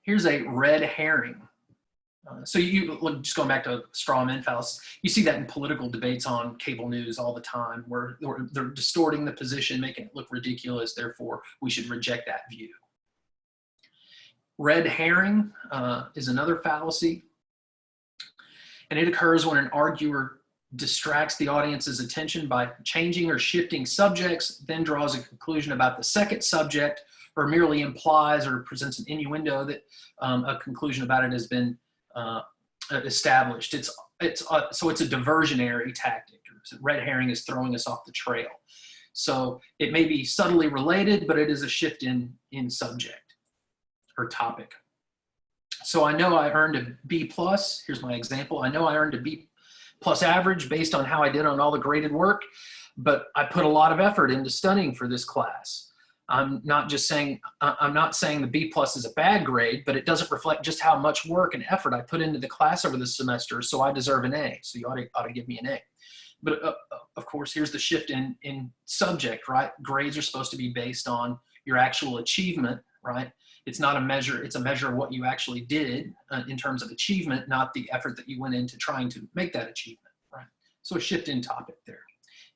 Here's a red herring. So you look, just going back to straw man fallacies, you see that in political debates on cable news all the time, where they're distorting the position, making it look ridiculous. Therefore, we should reject that view. Red herring is another fallacy, and it occurs when an arguer distracts the audience's attention by changing or shifting subjects, then draws a conclusion about the second subject, or merely implies or presents an innuendo that a conclusion about it has been established. So it's a diversionary tactic. Red herring is throwing us off the trail. So it may be subtly related, but it is a shift in subject or topic. So I know I earned a B+. Here's my example. I know I earned a B+ average based on how I did on all the graded work, but I put a lot of effort into studying for this class. I'm not saying the B+ is a bad grade, but it doesn't reflect just how much work and effort I put into the class over the semester, so I deserve an A. So you ought to give me an A. But of course, here's the shift in subject, right? Grades are supposed to be based on your actual achievement, right? It's not a measure, it's a measure of what you actually did in terms of achievement, not the effort that you went into trying to make that achievement, right? So a shift in topic there.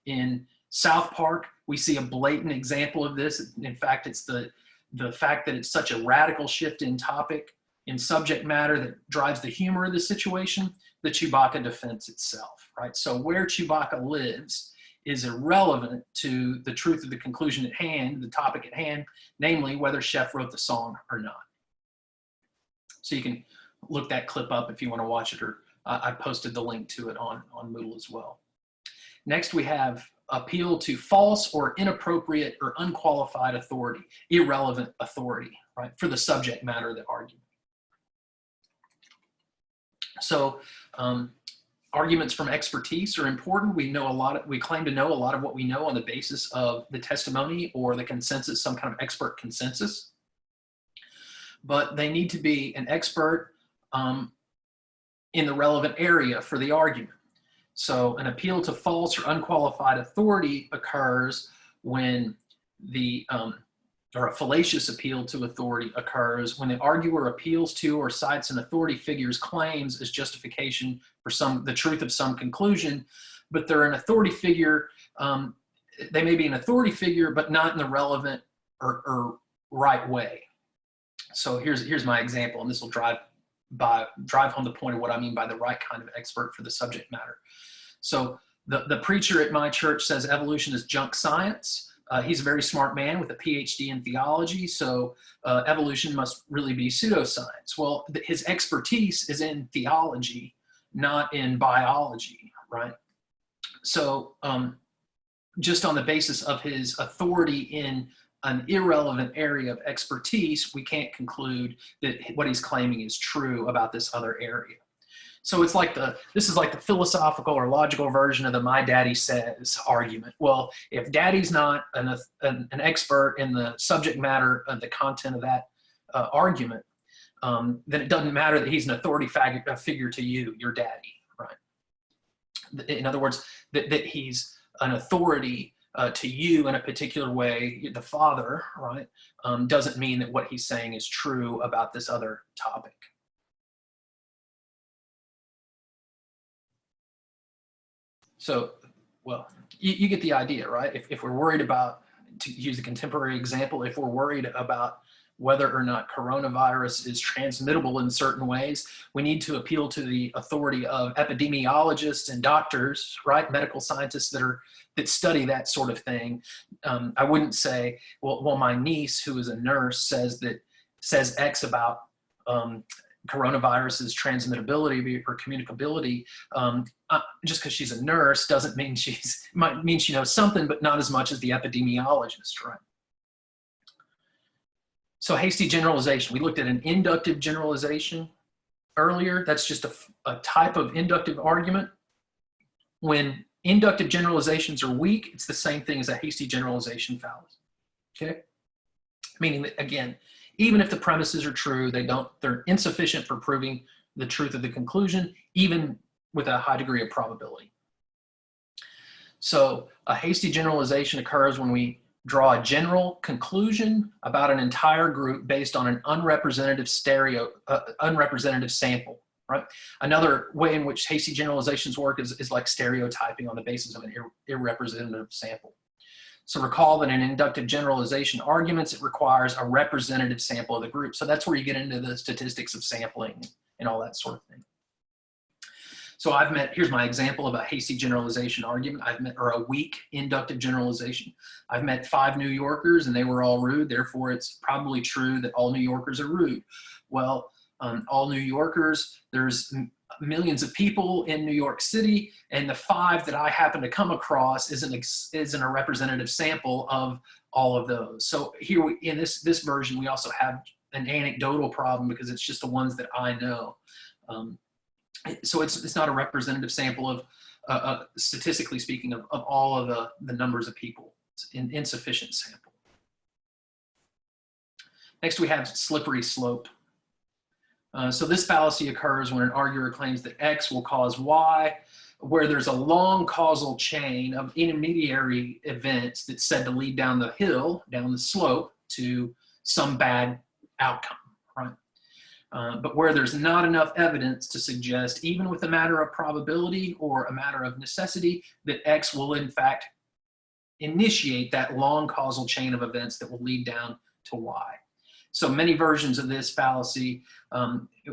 In South Park, we see a blatant example of this. In fact, it's the fact that it's such a radical shift in topic, in subject matter, that drives the humor of the situation, the Chewbacca defense itself, right? So where Chewbacca lives is irrelevant to the truth of the conclusion at hand, the topic at hand, namely whether Chef wrote the song or not. So you can look that clip up if you want to watch it, or I posted the link to it on Moodle as well. Next, we have appeal to false or inappropriate or unqualified authority, irrelevant authority, right, for the subject matter of the argument. So arguments from expertise are important. We claim to know a lot of what we know on the basis of the testimony or the consensus, some kind of expert consensus. But they need to be an expert in the relevant area for the argument. So an appeal to false or unqualified authority occurs when or a fallacious appeal to authority occurs when the arguer appeals to or cites an authority figure's claims as justification for the truth of some conclusion, but they're an authority figure. They may be an authority figure, but not in the relevant or right way. So here's my example, and this will drive home the point of what I mean by the right kind of expert for the subject matter. So the preacher at my church says evolution is junk science. He's a very smart man with a PhD in theology, so evolution must really be pseudoscience. Well, his expertise is in theology, not in biology, right? So just on the basis of his authority in an irrelevant area of expertise, we can't conclude that what he's claiming is true about this other area. So it's like this is like the philosophical or logical version of the "my daddy says" argument. Well, if daddy's not an expert in the subject matter of the content of that argument, then it doesn't matter that he's an authority figure to you, your daddy, right? In other words, that he's an authority to you in a particular way, the father, right, doesn't mean that what he's saying is true about this other topic. So, well, you get the idea, right? If we're worried about, to use a contemporary example, if we're worried about whether or not coronavirus is transmittable in certain ways, we need to appeal to the authority of epidemiologists and doctors, right? Medical scientists that study that sort of thing. I wouldn't say, well, my niece, who is a nurse, says X about coronavirus's transmittability or communicability. Just because she's a nurse doesn't mean might mean she knows something, but not as much as the epidemiologist, right? So hasty generalization, we looked at an inductive generalization earlier. That's just a type of inductive argument. When inductive generalizations are weak, it's the same thing as a hasty generalization fallacy, okay? Meaning that, again, even if the premises are true, they're insufficient for proving the truth of the conclusion, even with a high degree of probability. So a hasty generalization occurs when we draw a general conclusion about an entire group based on an unrepresentative sample, right? Another way in which hasty generalizations work is like stereotyping on the basis of an irrepresentative sample. So recall that in inductive generalization arguments, it requires a representative sample of the group. So that's where you get into the statistics of sampling and all that sort of thing. So here's my example of a hasty generalization argument. Or a weak inductive generalization. I've met 5 New Yorkers and they were all rude. Therefore, it's probably true that all New Yorkers are rude. Well, all New Yorkers, there's millions of people in New York City, and the 5 that I happen to come across isn't a representative sample of all of those. So here in this version, we also have an anecdotal problem because it's just the ones that I know. So it's not a representative sample of, statistically speaking, of all of the numbers of people. It's an insufficient sample. Next, we have slippery slope. So this fallacy occurs when an arguer claims that X will cause Y, where there's a long causal chain of intermediary events that's said to lead down the hill, down the slope, to some bad outcome, right? But where there's not enough evidence to suggest, even with a matter of probability or a matter of necessity, that X will in fact initiate that long causal chain of events that will lead down to Y. So many versions of this fallacy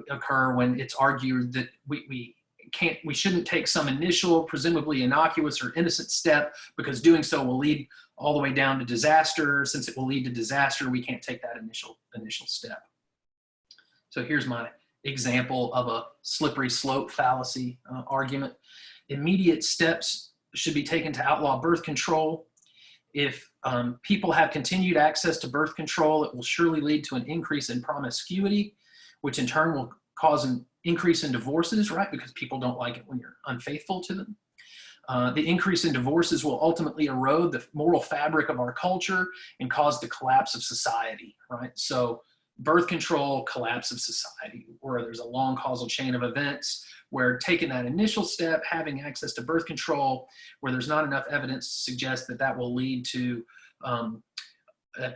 occur when it's argued that we shouldn't take some initial, presumably innocuous or innocent step because doing so will lead all the way down to disaster. Since it will lead to disaster, we can't take that initial step. So here's my example of a slippery slope fallacy argument. Immediate steps should be taken to outlaw birth control. If people have continued access to birth control, it will surely lead to an increase in promiscuity, which in turn will cause an increase in divorces, right? Because people don't like it when you're unfaithful to them. The increase in divorces will ultimately erode the moral fabric of our culture and cause the collapse of society, right? So birth control, collapse of society, where there's a long causal chain of events where taking that initial step, having access to birth control, where there's not enough evidence to suggest that that will lead to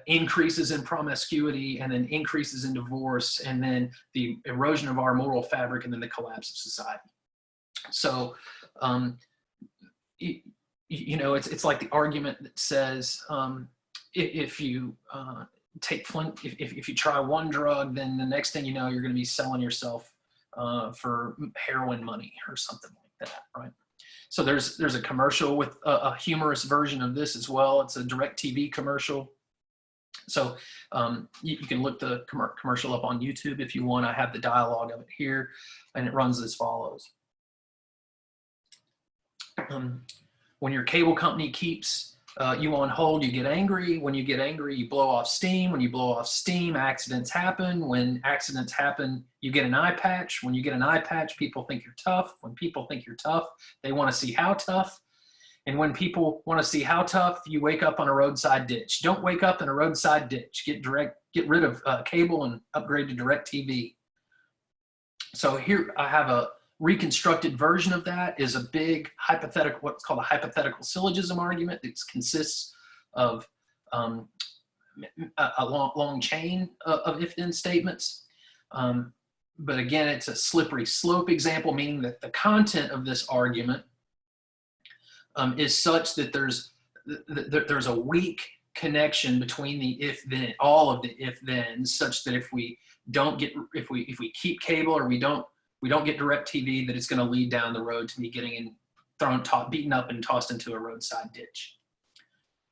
increases in promiscuity and then increases in divorce and then the erosion of our moral fabric and then the collapse of society. So, it's like the argument that says if you if you try one drug, then the next thing you know, you're going to be selling yourself for heroin money or something like that, right? So there's a commercial with a humorous version of this as well. It's a DirecTV commercial. So you can look the commercial up on YouTube if you want. I have the dialogue of it here, and it runs as follows. When your cable company keeps you on hold, you get angry. When you get angry, you blow off steam. When you blow off steam, accidents happen. When accidents happen, you get an eye patch. When you get an eye patch, people think you're tough. When people think you're tough, they want to see how tough. And when people want to see how tough, you wake up on a roadside ditch. Don't wake up in a roadside ditch. Get rid of cable and upgrade to DirecTV. So here I have a reconstructed version of that. Is a big hypothetical, what's called a hypothetical syllogism argument that consists of a long chain of if-then statements. But again, it's a slippery slope example, meaning that the content of this argument is such that there's a weak connection between the if-then, all of the if-thens, such that if we keep cable or we don't get DirecTV, that it's going to lead down the road to me getting beaten up and tossed into a roadside ditch.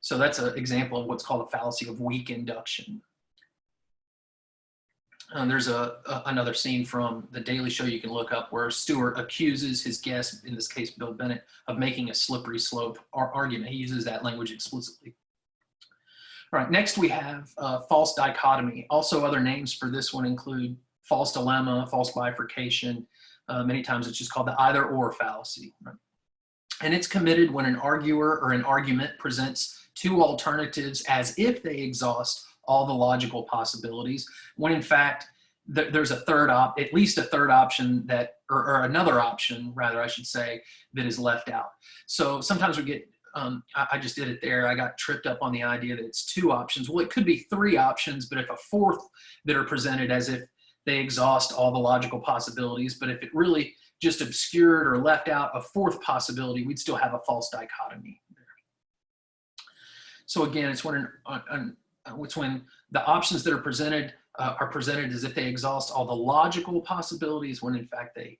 So that's an example of what's called a fallacy of weak induction. There's another scene from The Daily Show you can look up where Stewart accuses his guest, in this case Bill Bennett, of making a slippery slope argument. He uses that language explicitly. All right, next we have false dichotomy. Also, other names for this one include false dilemma, false bifurcation. Many times it's just called the either or fallacy. Right? And it's committed when an arguer or an argument presents two alternatives as if they exhaust all the logical possibilities, when in fact there's a third at least a third option that, or another option rather, I should say, that is left out. So sometimes we get, I just did it there. I got tripped up on the idea that it's two options. Well, it could be three options, but if a fourth that are presented as if they exhaust all the logical possibilities, but if it really just obscured or left out a fourth possibility, we'd still have a false dichotomy there. So again, it's when the options that are presented as if they exhaust all the logical possibilities, when in fact they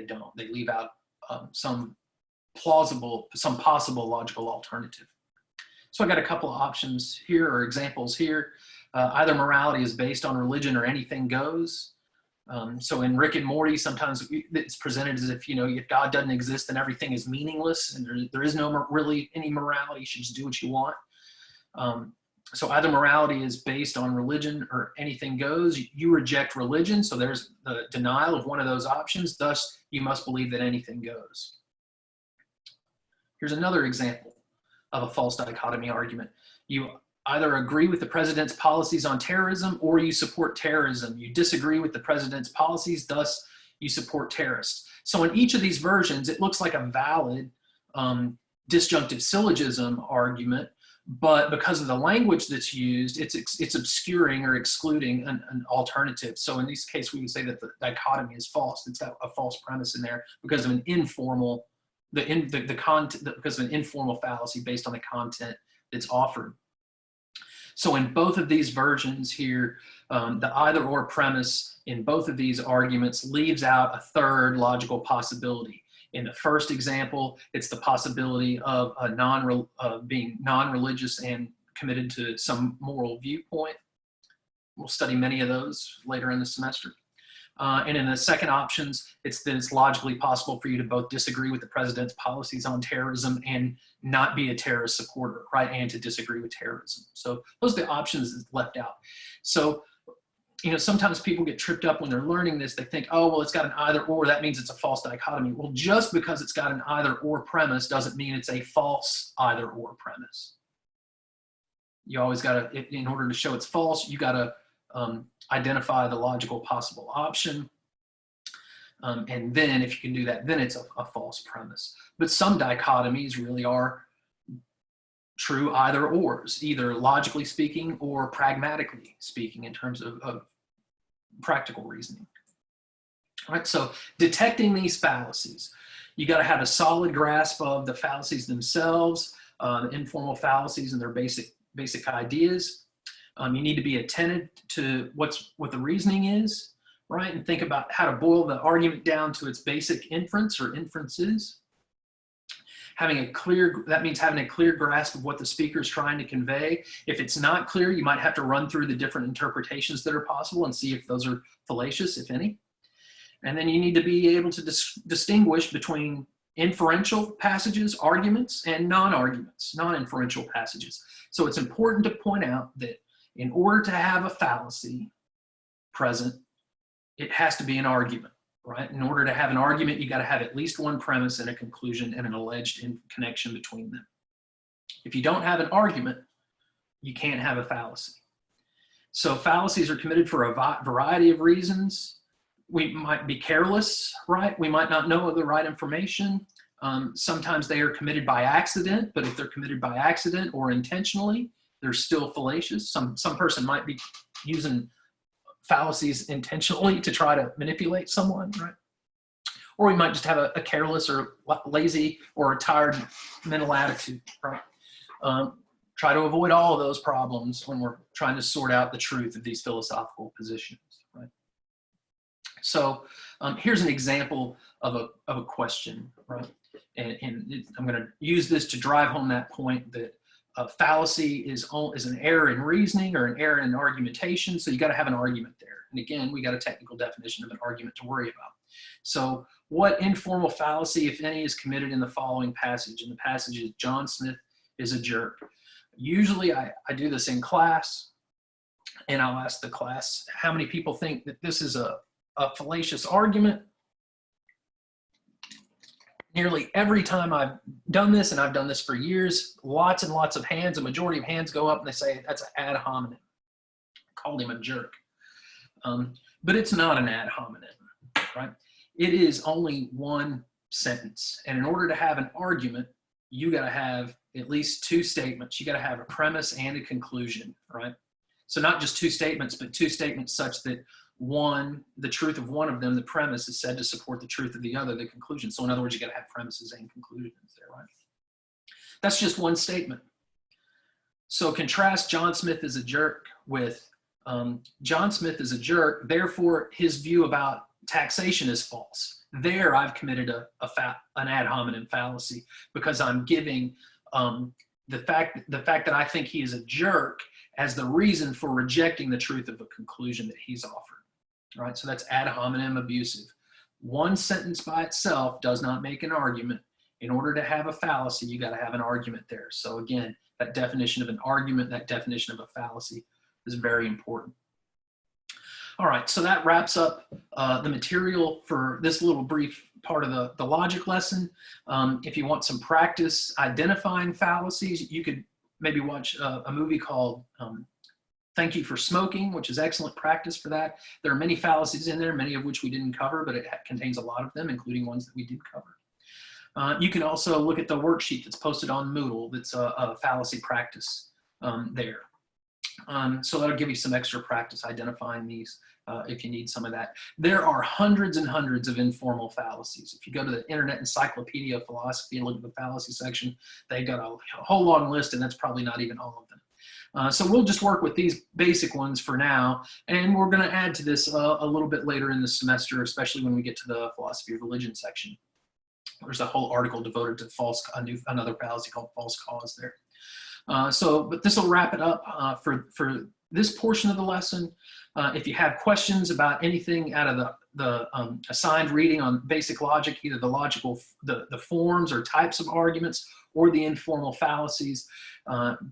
don't. They leave out some possible logical alternative. So I got a couple of options here, or examples here. Either morality is based on religion or anything goes. So in Rick and Morty, sometimes it's presented as if, if God doesn't exist, then everything is meaningless, and there is no really any morality. You should just do what you want. So either morality is based on religion or anything goes. You reject religion, so there's the denial of one of those options. Thus, you must believe that anything goes. Here's another example of a false dichotomy argument. You either agree with the president's policies on terrorism or you support terrorism. You disagree with the president's policies, thus you support terrorists. So in each of these versions, it looks like a valid disjunctive syllogism argument, but because of the language that's used, it's obscuring or excluding an alternative. So in this case, we would say that the dichotomy is false. It's got a false premise in there because of an informal, because of an informal fallacy based on the content that's offered. So in both of these versions here, the either or premise in both of these arguments leaves out a third logical possibility. In the first example, it's the possibility of being non-religious and committed to some moral viewpoint. We'll study many of those later in the semester. And in the second options, it's that it's logically possible for you to both disagree with the president's policies on terrorism and not be a terrorist supporter, right? And to disagree with terrorism. So those are the options that's left out. So, sometimes people get tripped up when they're learning this. They think, oh, well, it's got an either or, that means it's a false dichotomy. Well, just because it's got an either or premise doesn't mean it's a false either or premise. You always got to, in order to show it's false, you got to identify the logical possible option. And then if you can do that, then it's a false premise. But some dichotomies really are true either ors, either logically speaking or pragmatically speaking in terms of practical reasoning. All right, so detecting these fallacies, you got to have a solid grasp of the fallacies themselves, informal fallacies and their basic ideas. You need to be attentive to what the reasoning is, right? And think about how to boil the argument down to its basic inference or inferences. That means having a clear grasp of what the speaker is trying to convey. If it's not clear, you might have to run through the different interpretations that are possible and see if those are fallacious, if any. And then you need to be able to distinguish between inferential passages, arguments, and non-arguments, non-inferential passages. So it's important to point out that in order to have a fallacy present, it has to be an argument. Right? In order to have an argument, you got to have at least one premise and a conclusion and an alleged connection between them. If you don't have an argument, you can't have a fallacy. So fallacies are committed for a variety of reasons. We might be careless, right? We might not know the right information. Sometimes they are committed by accident, but if they're committed by accident or intentionally, they're still fallacious. Some person might be using fallacies intentionally to try to manipulate someone, right? Or we might just have a careless or lazy or a tired mental attitude, right? Try to avoid all of those problems when we're trying to sort out the truth of these philosophical positions, right? So here's an example of a question, right? And I'm going to use this to drive home that point that a fallacy is an error in reasoning or an error in argumentation. So you got to have an argument there. And again, we got a technical definition of an argument to worry about. So what informal fallacy, if any, is committed in the following passage? And the passage is John Smith is a jerk. Usually I do this in class, and I'll ask the class, how many people think that this is a fallacious argument? Nearly every time I've done this, and I've done this for years, lots and lots of hands, a majority of hands go up and they say, that's an ad hominem. I called him a jerk. But it's not an ad hominem, right? It is only one sentence. And in order to have an argument, you got to have at least two statements. You got to have a premise and a conclusion, right? So not just two statements, but two statements such that one, the truth of one of them, the premise, is said to support the truth of the other, the conclusion. So in other words, you got to have premises and conclusions there, right? That's just one statement. So contrast John Smith is a jerk with John Smith is a jerk, therefore his view about taxation is false. There I've committed an ad hominem fallacy, because I'm giving the fact that I think he is a jerk as the reason for rejecting the truth of a conclusion that he's offered. Right? So that's ad hominem abusive. One sentence by itself does not make an argument. In order to have a fallacy, you got to have an argument there. So again, that definition of an argument, that definition of a fallacy is very important. All right, so that wraps up the material for this little brief part of the logic lesson. If you want some practice identifying fallacies, you could maybe watch a movie called Thank You for Smoking, which is excellent practice for that. There are many fallacies in there, many of which we didn't cover, but it contains a lot of them, including ones that we did cover. You can also look at the worksheet that's posted on Moodle that's a fallacy practice there. So that'll give you some extra practice identifying these if you need some of that. There are hundreds and hundreds of informal fallacies. If you go to the Internet Encyclopedia of Philosophy and look at the fallacy section, they've got a whole long list, and that's probably not even all of them. So we'll just work with these basic ones for now, and we're going to add to this a little bit later in the semester, especially when we get to the philosophy of religion section. There's a whole article devoted to another fallacy called false cause there. But this will wrap it up for this portion of the lesson. If you have questions about anything out of the assigned reading on basic logic, either the forms or types of arguments or the informal fallacies,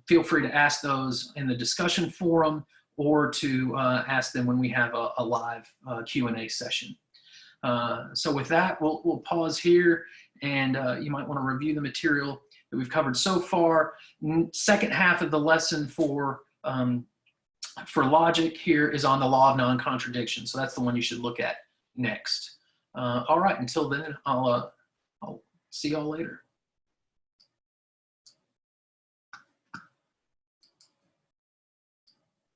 feel free to ask those in the discussion forum or to ask them when we have a live Q&A session. So with that, we'll pause here, and you might want to review the material that we've covered so far. Second half of the lesson for logic here is on the law of non-contradiction. So that's the one you should look at next. All right, until then, I'll see y'all later.